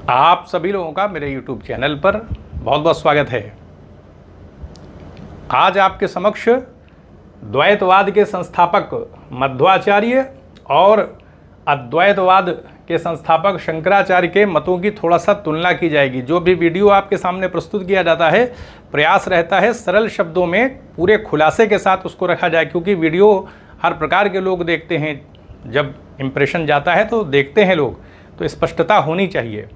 आप सभी लोगों का मेरे YouTube चैनल पर बहुत बहुत स्वागत है। आज आपके समक्ष द्वैतवाद के संस्थापक मध्वाचार्य और अद्वैतवाद के संस्थापक शंकराचार्य के मतों की थोड़ा सा तुलना की जाएगी। जो भी वीडियो आपके सामने प्रस्तुत किया जाता है, प्रयास रहता है सरल शब्दों में पूरे खुलासे के साथ उसको रखा जाए, क्योंकि वीडियो हर प्रकार के लोग देखते हैं। जब इम्प्रेशन जाता है तो देखते हैं लोग, तो स्पष्टता होनी चाहिए।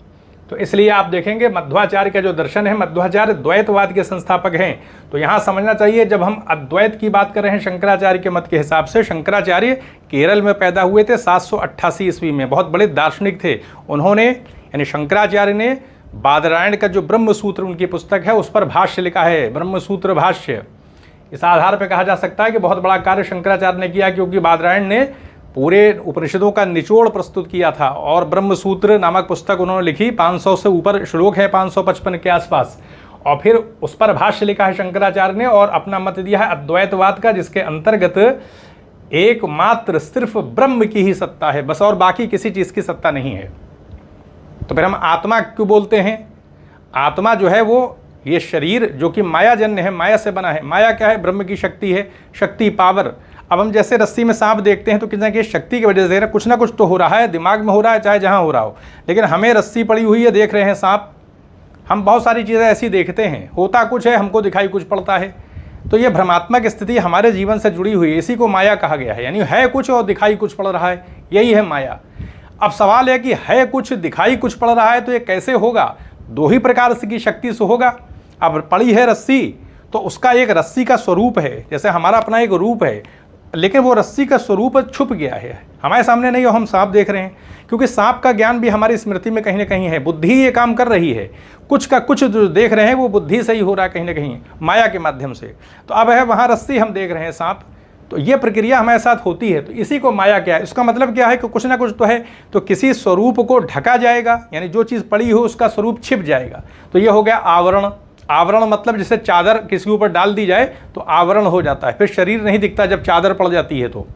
तो इसलिए आप देखेंगे मध्वाचार्य का जो दर्शन है, मध्वाचार्य द्वैतवाद के संस्थापक हैं। तो यहाँ समझना चाहिए, जब हम अद्वैत की बात कर रहे हैं शंकराचार्य के मत के हिसाब से, शंकराचार्य केरल में पैदा हुए थे 788 ईस्वी में। बहुत बड़े दार्शनिक थे। उन्होंने यानी शंकराचार्य ने बादरायण का जो ब्रह्म सूत्र उनकी पुस्तक है उस पर भाष्य लिखा है, ब्रह्म सूत्र भाष्य। इस आधार पर कहा जा सकता है कि बहुत बड़ा कार्य शंकराचार्य ने किया, क्योंकि बादरायण ने पूरे उपनिषदों का निचोड़ प्रस्तुत किया था और ब्रह्म सूत्र नामक पुस्तक उन्होंने लिखी। 500 से ऊपर श्लोक है, 555 के आसपास, और फिर उस पर भाष्य लिखा है शंकराचार्य ने और अपना मत दिया है अद्वैतवाद का, जिसके अंतर्गत एकमात्र सिर्फ ब्रह्म की ही सत्ता है बस, और बाकी किसी चीज़ की सत्ता नहीं है। तो फिर हम आत्मा क्यों बोलते हैं? आत्मा जो है वो ये शरीर जो कि मायाजन्य है, माया से बना है। माया क्या है? ब्रह्म की शक्ति है, शक्ति, पावर। अब हम जैसे रस्सी में सांप देखते हैं तो किसी न किसी शक्ति की वजह से कुछ ना कुछ तो हो रहा है, दिमाग में हो रहा है, चाहे जहाँ हो रहा हो। लेकिन हमें रस्सी पड़ी हुई है, देख रहे हैं सांप। हम बहुत सारी चीज़ें ऐसी देखते हैं, होता कुछ है, हमको दिखाई कुछ पड़ता है। तो ये भ्रमात्मक स्थिति हमारे जीवन से जुड़ी हुई है, इसी को माया कहा गया है। यानी है कुछ और दिखाई कुछ पड़ रहा है, यही है माया। अब सवाल है कि है कुछ, दिखाई कुछ पड़ रहा है, तो ये कैसे होगा? दो ही प्रकार से की शक्ति से होगा। अब पड़ी है रस्सी, तो उसका एक रस्सी का स्वरूप है, जैसे हमारा अपना एक रूप है, लेकिन वो रस्सी का स्वरूप छुप गया है, हमारे सामने नहीं हो। हम सांप देख रहे हैं, क्योंकि सांप का ज्ञान भी हमारी स्मृति में कहीं ना कहीं है। बुद्धि ये काम कर रही है, कुछ का कुछ जो देख रहे हैं वो बुद्धि से ही हो रहा है, कहीं ना कहीं माया के माध्यम से। तो अब है वहाँ रस्सी, हम देख रहे हैं सांप, तो ये प्रक्रिया हमारे साथ होती है। तो इसी को माया क्या है? इसका मतलब क्या है कि कुछ ना कुछ तो है, तो किसी स्वरूप को ढका जाएगा, यानी जो चीज़ पड़ी हो उसका स्वरूप छिप जाएगा। तो ये हो गया आवरण। आवरण मतलब जैसे चादर किसी ऊपर डाल दी जाए तो आवरण हो जाता है, फिर शरीर नहीं दिखता। जब चादर पड़ जाती है तो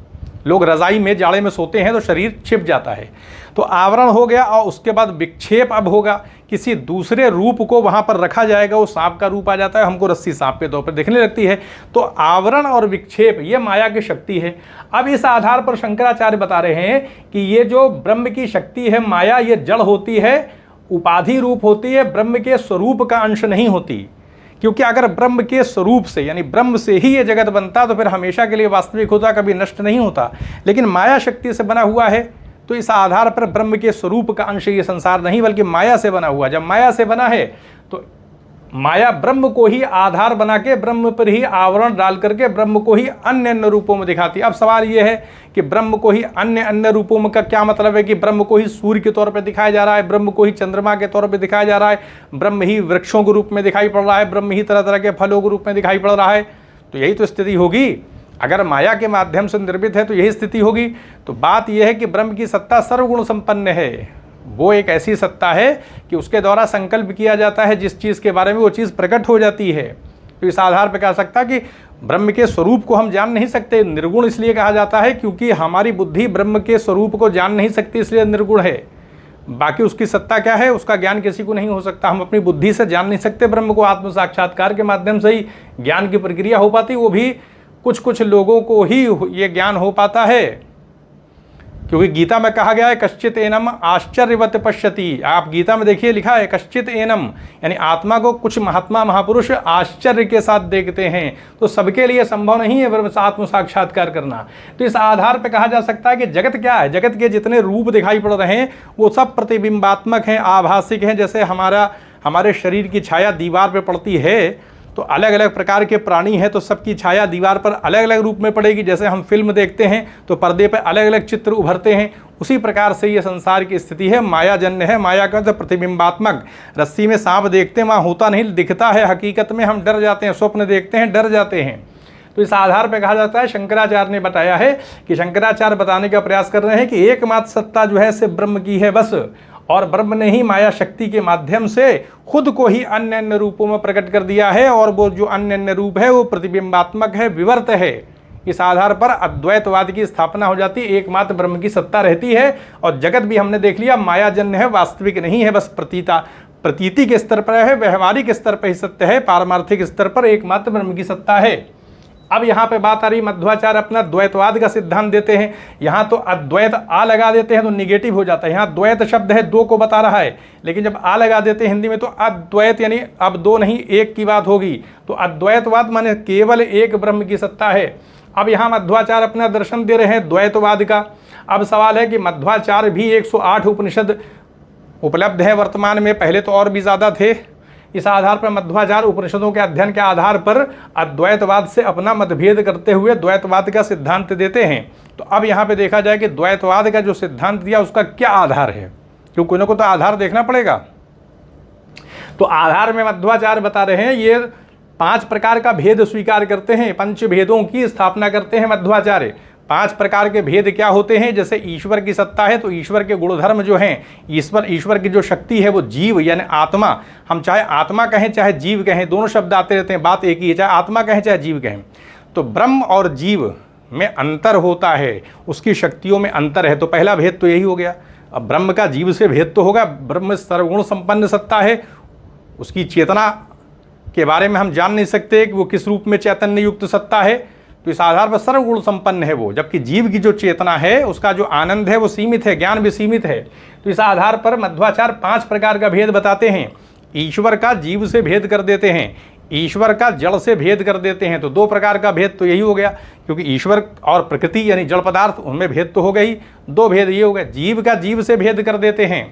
लोग रज़ाई में जाड़े में सोते हैं तो शरीर छिप जाता है, तो आवरण हो गया। और उसके बाद विक्षेप अब होगा, किसी दूसरे रूप को वहाँ पर रखा जाएगा, वो सांप का रूप आ जाता है, हमको रस्सी सांप के तौर पर दिखने लगती है। तो आवरण और विक्षेप ये माया की शक्ति है। अब इस आधार पर शंकराचार्य बता रहे हैं कि ये जो ब्रह्म की शक्ति है माया, ये जड़ होती है, उपाधि रूप होती है, ब्रह्म के स्वरूप का अंश नहीं होती। क्योंकि अगर ब्रह्म के स्वरूप से यानी ब्रह्म से ही ये जगत बनता तो फिर हमेशा के लिए वास्तविक होता, कभी नष्ट नहीं होता। लेकिन माया शक्ति से बना हुआ है, तो इस आधार पर ब्रह्म के स्वरूप का अंश ये संसार नहीं, बल्कि माया से बना हुआ। जब माया से बना है तो माया ब्रह्म को ही आधार बना के, ब्रह्म पर ही आवरण डाल करके ब्रह्म को ही अन्य अन्य रूपों में दिखाती है। अब सवाल ये है कि ब्रह्म को ही अन्य अन्य रूपों में का क्या मतलब है? कि ब्रह्म को ही सूर्य के तौर पर दिखाया जा रहा है, ब्रह्म को ही चंद्रमा के तौर पर दिखाया जा रहा है, ब्रह्म ही वृक्षों के रूप में दिखाई पड़ रहा है, ब्रह्म ही तरह तरह के फलों के रूप में दिखाई पड़ रहा है। तो यही तो स्थिति होगी। अगर माया के माध्यम से निर्मित है तो यही स्थिति होगी। तो बात यह है कि ब्रह्म की सत्ता सर्वगुण संपन्न है। वो एक ऐसी सत्ता है कि उसके द्वारा संकल्प किया जाता है, जिस चीज़ के बारे में वो चीज़ प्रकट हो जाती है। तो इस आधार पर कह सकता कि ब्रह्म के स्वरूप को हम जान नहीं सकते। निर्गुण इसलिए कहा जाता है क्योंकि हमारी बुद्धि ब्रह्म के स्वरूप को जान नहीं सकती, इसलिए निर्गुण है। बाकी उसकी सत्ता क्या है उसका ज्ञान किसी को नहीं हो सकता। हम अपनी बुद्धि से जान नहीं सकते ब्रह्म को। आत्म साक्षात्कार के माध्यम से ही ज्ञान की प्रक्रिया हो पाती, वो भी कुछ कुछ लोगों को ही ये ज्ञान हो पाता है। क्योंकि गीता में कहा गया है कश्चित एनम आश्चर्यवत पश्यति। आप गीता में देखिए लिखा है कश्चित एनम, यानी आत्मा को कुछ महात्मा महापुरुष आश्चर्य के साथ देखते हैं। तो सबके लिए संभव नहीं है ब्रह्म आत्म साक्षात्कार करना। तो इस आधार पर कहा जा सकता है कि जगत क्या है? जगत के जितने रूप दिखाई पड़ रहे हैं वो सब प्रतिबिंबात्मक हैं, आभासिक हैं। जैसे हमारे शरीर की छाया दीवार पर पड़ती है, तो अलग अलग प्रकार के प्राणी हैं, तो सबकी छाया दीवार पर अलग अलग रूप में पड़ेगी। जैसे हम फिल्म देखते हैं तो पर्दे पर अलग अलग चित्र उभरते हैं, उसी प्रकार से ये संसार की स्थिति है। मायाजन्य है। माया का मतलब प्रतिबिंबात्मक। रस्सी में सांप देखते हैं, वहाँ होता नहीं, दिखता है, हकीकत में हम डर जाते हैं, स्वप्न देखते हैं, डर जाते हैं। तो इस आधार पर कहा जाता है, शंकराचार्य ने बताया है कि शंकराचार्य बताने का प्रयास कर रहे हैं कि एकमात्र सत्ता जो है सिर्फ ब्रह्म की है बस, और ब्रह्म ने ही माया शक्ति के माध्यम से खुद को ही अन्य अन्य रूपों में प्रकट कर दिया है। और वो जो अन्य अन्य रूप है वो प्रतिबिंबात्मक है, विवर्त है। इस आधार पर अद्वैतवाद की स्थापना हो जाती है, एकमात्र ब्रह्म की सत्ता रहती है। और जगत भी हमने देख लिया मायाजन्य है, वास्तविक नहीं है, बस प्रतीति के स्तर पर है, व्यवहारिक स्तर पर ही सत्य है, पारमार्थिक स्तर पर एकमात्र ब्रह्म की सत्ता है। अब यहाँ पे बात आ रही, मध्वाचार्य अपना द्वैतवाद का सिद्धांत देते हैं। यहाँ तो अद्वैत आ लगा देते हैं तो निगेटिव हो जाता है। यहाँ द्वैत शब्द है, दो को बता रहा है, लेकिन जब आ लगा देते हैं हिंदी में तो अद्वैत यानी अब दो नहीं एक की बात होगी। तो अद्वैतवाद माने केवल एक ब्रह्म की सत्ता है। अब यहाँ मध्वाचार्य अपना दर्शन दे रहे हैं द्वैतवाद का। अब सवाल है कि मध्वाचार्य भी 108 उपनिषद उपलब्ध है वर्तमान में, पहले तो और भी ज़्यादा थे। इस आधार पर मध्वाचार्य उपनिषदों के अध्ययन के आधार पर अद्वैतवाद से अपना मतभेद करते हुए द्वैतवाद का सिद्धांत देते हैं। तो अब यहाँ पे देखा जाए कि द्वैतवाद का जो सिद्धांत दिया उसका क्या आधार है, क्योंकि कोई ना कोई तो आधार देखना पड़ेगा। तो आधार में मध्वाचार्य बता रहे हैं ये 5 प्रकार का भेद स्वीकार करते हैं, पंच भेदों की स्थापना करते हैं मध्वाचार्य। 5 प्रकार के भेद क्या होते हैं? जैसे ईश्वर की सत्ता है तो ईश्वर के गुणधर्म जो हैं, ईश्वर की जो शक्ति है वो जीव यानी आत्मा, हम चाहे आत्मा कहें चाहे जीव कहें, दोनों शब्द आते रहते हैं, बात एक ही है, चाहे आत्मा कहें चाहे जीव कहें। तो ब्रह्म और जीव में अंतर होता है, उसकी शक्तियों में अंतर है। तो पहला भेद तो यही हो गया। अब ब्रह्म का जीव से भेद तो होगा, ब्रह्म सर्वगुण संपन्न सत्ता है, उसकी चेतना के बारे में हम जान नहीं सकते कि वो किस रूप में चैतन्य युक्त सत्ता है। तो इस आधार पर सर्वगुण संपन्न है वो, जबकि जीव की जो चेतना है उसका जो आनंद है वो सीमित है, ज्ञान भी सीमित है। तो इस आधार पर मध्वाचार्य 5 प्रकार का भेद बताते हैं। ईश्वर का जीव से भेद कर देते हैं, ईश्वर का जड़ से भेद कर देते हैं। तो 2 प्रकार का भेद तो यही हो गया, क्योंकि ईश्वर और प्रकृति यानी जड़ पदार्थ उनमें भेद तो हो गई, 2 भेद ये हो गए। जीव का जीव से भेद कर देते हैं।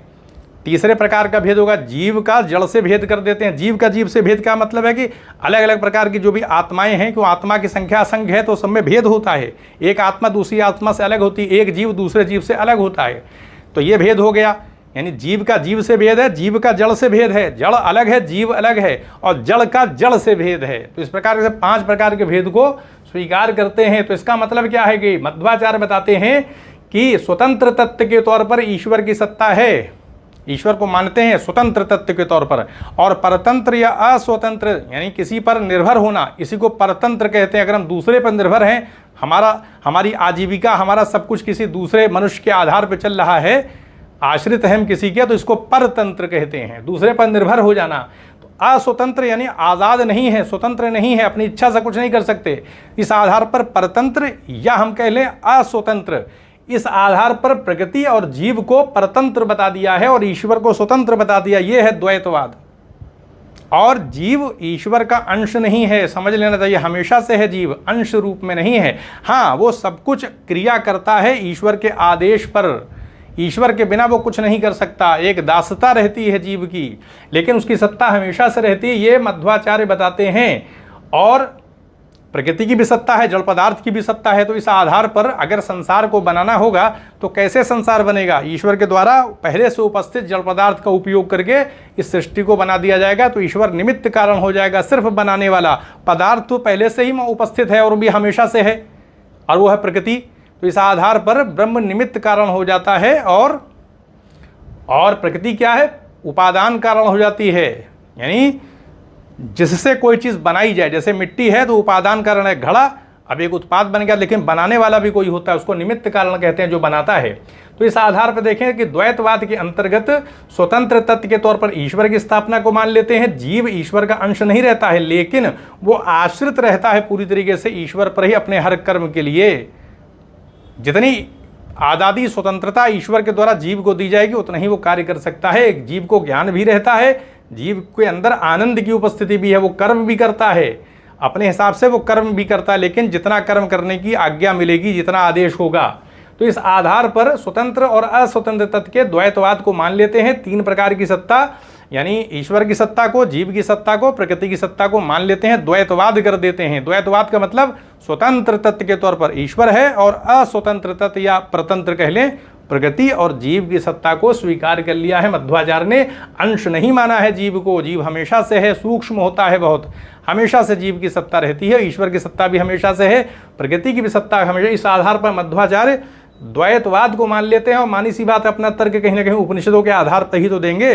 तीसरे प्रकार का भेद होगा जीव का जड़ से भेद कर देते हैं। जीव का जीव से भेद का मतलब है कि अलग अलग प्रकार की जो भी आत्माएं हैं, क्यों आत्मा की संख्या असंख्य है तो सब में भेद होता है। एक आत्मा दूसरी आत्मा से अलग होती है, एक जीव दूसरे जीव से अलग होता है। तो ये भेद हो गया, यानी जीव का जीव से भेद है, जीव का जड़ से भेद है, जड़ अलग है जीव अलग है, और जड़ का जड़ से भेद है। तो इस प्रकार से 5 प्रकार के भेद को स्वीकार करते हैं। तो इसका मतलब क्या है कि मध्वाचार्य बताते हैं कि स्वतंत्र तत्व के तौर पर ईश्वर की सत्ता है, ईश्वर को मानते हैं स्वतंत्र तत्व के तौर पर। और परतंत्र या अस्वतंत्र यानी किसी पर निर्भर होना, इसी को परतंत्र कहते हैं। अगर हम दूसरे पर निर्भर हैं, हमारी आजीविका, हमारा सब कुछ किसी दूसरे मनुष्य के आधार पर चल रहा है, आश्रित है हम किसी के, तो इसको परतंत्र कहते हैं, दूसरे पर निर्भर हो जाना। तो अस्वतंत्र यानी आज़ाद नहीं है, स्वतंत्र नहीं है, अपनी इच्छा से कुछ नहीं कर सकते। इस आधार पर परतंत्र या हम कह लें अस्वतंत्र। इस आधार पर प्रकृति और जीव को परतंत्र बता दिया है और ईश्वर को स्वतंत्र बता दिया। यह है द्वैतवाद। और जीव ईश्वर का अंश नहीं है, समझ लेना चाहिए, हमेशा से है जीव, अंश रूप में नहीं है। हाँ, वो सब कुछ क्रिया करता है ईश्वर के आदेश पर, ईश्वर के बिना वो कुछ नहीं कर सकता। एक दासता रहती है जीव की, लेकिन उसकी सत्ता हमेशा से रहती है, ये मध्वाचार्य बताते हैं। और प्रकृति की भी सत्ता है, जड़ पदार्थ की भी सत्ता है। तो इस आधार पर अगर संसार को बनाना होगा तो कैसे संसार बनेगा? ईश्वर के द्वारा पहले से उपस्थित जड़ पदार्थ का उपयोग करके इस सृष्टि को बना दिया जाएगा। तो ईश्वर निमित्त कारण हो जाएगा, सिर्फ बनाने वाला। पदार्थ तो पहले से ही उपस्थित है और भी हमेशा से है, और वो है प्रकृति। तो इस आधार पर ब्रह्म निमित्त कारण हो जाता है और प्रकृति क्या है? उपादान कारण हो जाती है, यानी जिससे कोई चीज़ बनाई जाए। जैसे मिट्टी है तो उपादान कारण है, घड़ा अब एक उत्पाद बन गया, लेकिन बनाने वाला भी कोई होता है, उसको निमित्त कारण कहते हैं, जो बनाता है। तो इस आधार पर देखें कि द्वैतवाद के अंतर्गत स्वतंत्र तत्व के तौर पर ईश्वर की स्थापना को मान लेते हैं। जीव ईश्वर का अंश नहीं रहता है, लेकिन वो आश्रित रहता है पूरी तरीके से ईश्वर पर ही अपने हर कर्म के लिए। जितनी आज़ादी स्वतंत्रता ईश्वर के द्वारा जीव को दी जाएगी उतना ही वो कार्य कर सकता है। जीव को ज्ञान भी रहता है, जीव के अंदर आनंद की उपस्थिति भी है, वो कर्म भी करता है, अपने हिसाब से वो कर्म भी करता है, लेकिन जितना कर्म करने की आज्ञा मिलेगी, जितना आदेश होगा। तो इस आधार पर स्वतंत्र और अस्वतंत्र तत्व के द्वैतवाद को मान लेते हैं। 3 प्रकार की सत्ता, यानी ईश्वर की सत्ता को, जीव की सत्ता को, प्रकृति की सत्ता को मान लेते हैं, द्वैतवाद कर देते हैं। द्वैतवाद का मतलब स्वतंत्र तत्व के तौर पर ईश्वर है और अस्वतंत्र तत्व या परतंत्र कह लें प्रकृति और जीव की सत्ता को स्वीकार कर लिया है। मध्वाचार्य ने अंश नहीं माना है जीव को, जीव हमेशा से है, सूक्ष्म होता है बहुत, हमेशा से जीव की सत्ता रहती है। ईश्वर की सत्ता भी हमेशा से है, प्रकृति की भी सत्ता हमेशा। इस आधार पर मध्वाचार्य द्वैतवाद को मान लेते हैं। और मानी सी बात, अपना तर्क कहीं ना कहीं उपनिषदों के आधार पर ही तो देंगे।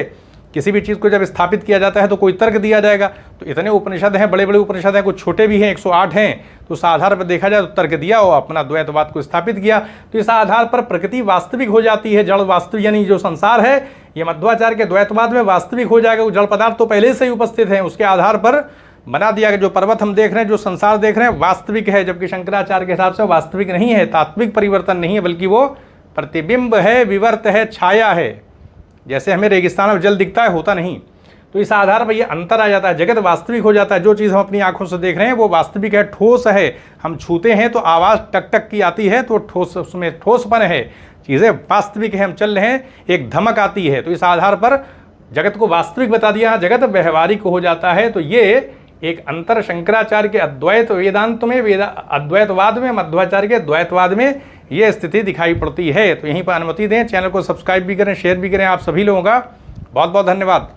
किसी भी चीज़ को जब स्थापित किया जाता है तो कोई तर्क दिया जाएगा। तो इतने उपनिषद हैं, बड़े बड़े उपनिषद हैं, कुछ छोटे भी हैं, 108 हैं, तो उस आधार पर देखा जाए तो तर्क दिया और अपना द्वैतवाद को स्थापित किया। तो इस आधार पर प्रकृति वास्तविक हो जाती है, जड़ वास्तविक, यानी जो संसार है ये मध्वाचार्य के द्वैतवाद में वास्तविक हो जाएगा। वो जड़ पदार्थ तो पहले से ही उपस्थित हैं, उसके आधार पर बना दिया कि जो पर्वत हम देख रहे हैं, जो संसार देख रहे हैं वास्तविक है, जबकि शंकराचार्य के हिसाब से वास्तविक नहीं है, तात्विक परिवर्तन नहीं है, बल्कि वो प्रतिबिंब है, विवर्त है, छाया है। जैसे हमें रेगिस्तान में जल दिखता है, होता नहीं। तो इस आधार पर ये अंतर आ जाता है, जगत वास्तविक हो जाता है। जो चीज़ हम अपनी आंखों से देख रहे हैं वो वास्तविक है, ठोस है। हम छूते हैं तो आवाज़ टक टक की आती है, तो ठोस, उसमें ठोसपन है, चीज़ें वास्तविक है। हम चल रहे हैं, एक धमक आती है। तो इस आधार पर जगत को वास्तविक बता दिया, जगत व्यवहारिक हो जाता है। तो ये एक अंतर शंकराचार्य के अद्वैत वेदांत में, अद्वैतवाद में, मध्वाचार्य के द्वैतवाद में ये स्थिति दिखाई पड़ती है। तो यहीं पर अनुमति दें, चैनल को सब्सक्राइब भी करें, शेयर भी करें। आप सभी लोगों का बहुत बहुत धन्यवाद।